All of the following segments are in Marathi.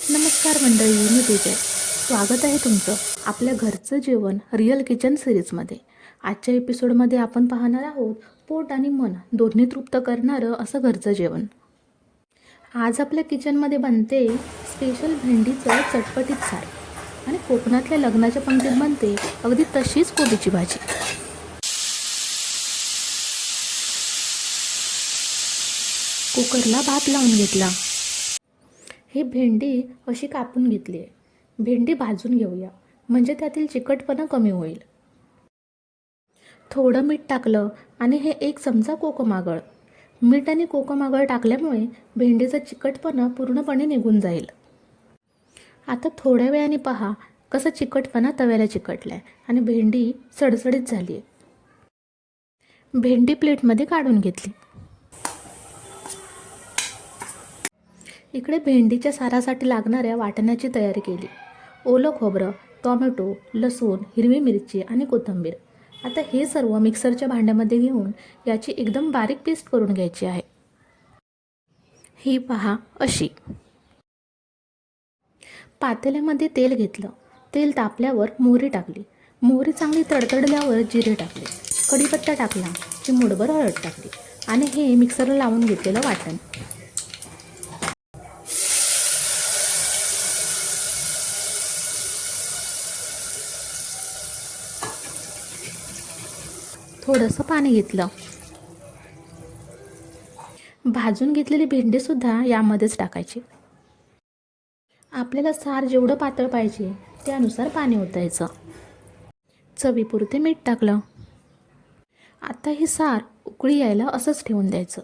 नमस्कार मंडळी, मी विजय. स्वागत आहे तुमचं आपल्या घरचं जेवण रिअल किचन सिरीजमध्ये. आजच्या एपिसोडमध्ये आपण पाहणार आहोत पोट आणि मन दोन्ही तृप्त करणारं असं घरचं जेवण. आज आपल्या किचनमध्ये बनते स्पेशल भेंडीचं चटपटीत सार आणि कोकणातल्या लग्नाच्या पंक्तीत बनते अगदी तशीच कोबीची भाजी. कुकरला भात लावून घेतला. ही भेंडी अशी कापून घेतली आहे. भेंडी भाजून घेऊया म्हणजे त्यातील चिकटपणा कमी होईल. थोडं मीठ टाकलं आणि हे 1 चमचा कोकम आगळ. मीठ आणि कोकम आगळ टाकल्यामुळे भेंडीचा चिकटपणा पूर्णपणे निघून जाईल. आता थोड्या वेळाने पहा कसा चिकटपणा तव्याला चिकटलाय आणि भेंडी सडसडीत झाली आहे. भेंडी प्लेटमध्ये काढून घेतली. इकडे भेंडीच्या सारासाठी लागणाऱ्या वाटण्याची तयारी केली. ओलं खोबरं, टोमॅटो, लसूण, हिरवी मिरची आणि कोथिंबीर. आता हे सर्व मिक्सरच्या भांड्यामध्ये घेऊन याची एकदम बारीक पेस्ट करून घ्यायची आहे. ही पहा अशी. पातेल्यामध्ये तेल घेतलं. तेल तापल्यावर मोहरी टाकली. मोहरी चांगली तडतडल्यावर जिरे टाकले. कढीपत्ता टाकला. चिमूटभर हळद टाकली आणि हे मिक्सरला लावून घेतलेलं वाटण. थोडंसं पाणी घेतलं. भाजून घेतलेली भेंडीसुद्धा यामध्येच टाकायची. आपल्याला सार जेवढं पातळ पाहिजे त्यानुसार पाणी ओतायचं. चवीपुरते मीठ टाकलं. आता ही सार उकळी यायला असंच ठेवून द्यायचं.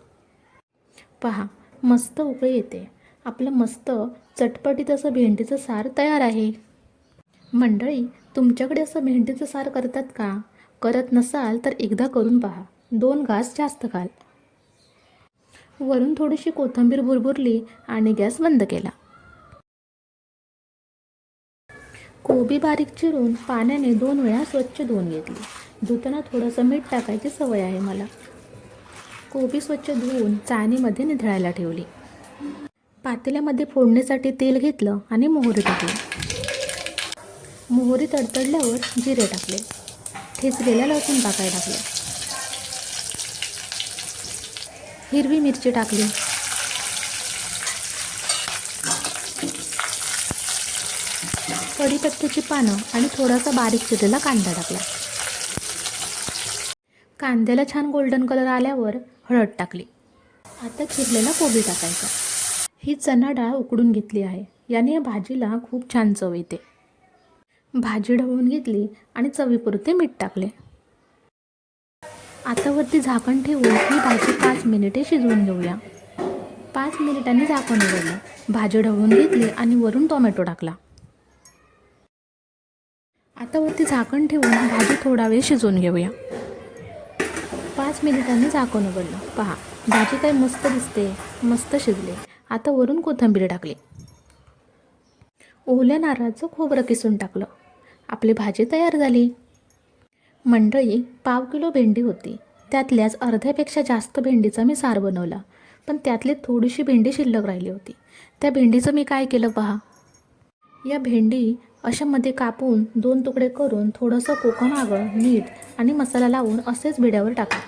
पहा मस्त उकळी येते. आपलं मस्त चटपटीत असं भेंडीचं सार तयार आहे. मंडळी, तुमच्याकडे असं भेंडीचं सार करतात का? करत नसाल तर एकदा करून पहा. 2 घास जास्त खाल. वरून थोडीशी कोथिंबीर भुरभुरली आणि गॅस बंद केला. कोबी बारीक चिरून पाण्याने 2 वेळा स्वच्छ धुवून घेतली. धुताना थोडंसं मीठ टाकायची सवय आहे मला. कोबी स्वच्छ धुवून चाळणीमध्ये निथळायला ठेवली. पातेल्यामध्ये फोडणीसाठी तेल घेतलं आणि मोहरी टाकली. मोहरी तडतडल्यावर जिरे टाकले. ठेचलेल्या लसूण टाकायला टाकले. हिरवी मिरची टाकली. कढीपत्त्याची पानं आणि थोडासा बारीक चिरलेला कांदा टाकला. कांद्याला छान गोल्डन कलर आल्यावर हळद टाकली. आता चिरलेला कोबी टाकायचा. ही चणा डाळ उकडून घेतली आहे. याने या भाजीला खूप छान चव येते. भाजी ढवळून घेतली आणि चवीपुरते मीठ टाकले. आता वरती झाकण ठेवून ही भाजी 5 मिनिटे शिजवून घेऊया. 5 मिनिटांनी झाकण उघडलं. भाजी ढवळून घेतली आणि वरून टोमॅटो टाकला. आता वरती झाकण ठेवून भाजी थोडा वेळ शिजवून घेऊया. 5 मिनिटांनी झाकण उघडलं. पहा भाजी काय मस्त दिसते, मस्त शिजले. आता वरून कोथिंबीर टाकली. ओल्या नारळाचं खोबरं किसून टाकलं. आपली भाजी तयार झाली. मंडळी, 1/2 किलो भेंडी होती. त्यातल्याच अर्ध्यापेक्षा जास्त भेंडीचा मी सार बनवला. पण त्यातली थोडीशी भेंडी शिल्लक राहिली होती. त्या भेंडीचं मी काय केलं पहा. या भेंडी अशा मध्ये कापून 2 तुकडे करून थोडंसं कोकम आगळ, मीठ आणि मसाला लावून असेच बिड्यावर टाकलं.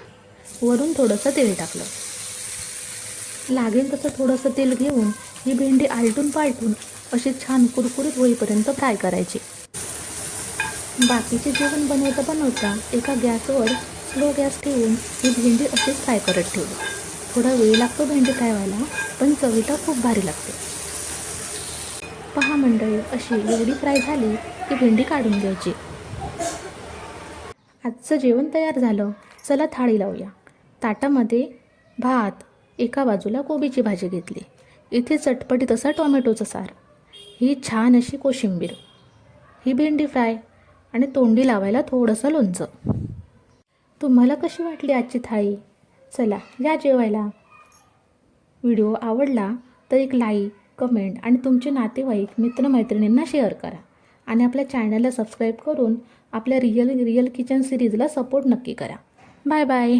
वरून थोडंसं तेल टाकलं. लागेल तसं थोडंसं तेल घेऊन ही भेंडी आलटून पालटून अशी छान कुरकुरीत होईपर्यंत फ्राय करायची. बाकीचे जेवण बनवता एका गॅसवर स्लो गॅस ठेवून ही भेंडी अशीच फ्राय करत ठेवली. थोडा वेळ लागतो भेंडी फ्राय व्हायला, पण चवीला खूप भारी लागते. पहा मंडळी, अशी एवढी फ्राय झाली की भेंडी काढून घ्यायची. आजचं जेवण तयार झालं. चला थाळी लावूया. ताटामध्ये भात, एका बाजूला कोबीची भाजी घेतली. इथे चटपटीत असा टोमॅटोचा सार, ही छान अशी कोशिंबीर, ही भेंडी फ्राय आणि तोंडी लावायला थोडंसं लोणचं. तुम्हाला कशी वाटली आजची थाळी? चला या जेवायला. व्हिडिओ आवडला तर एक लाईक, कमेंट आणि तुमचे नातेवाईक, मित्रमैत्रिणींना शेअर करा. आणि आपल्या चॅनलला सबस्क्राईब करून आपल्या रिअल किचन सिरीजला सपोर्ट नक्की करा. Bye bye.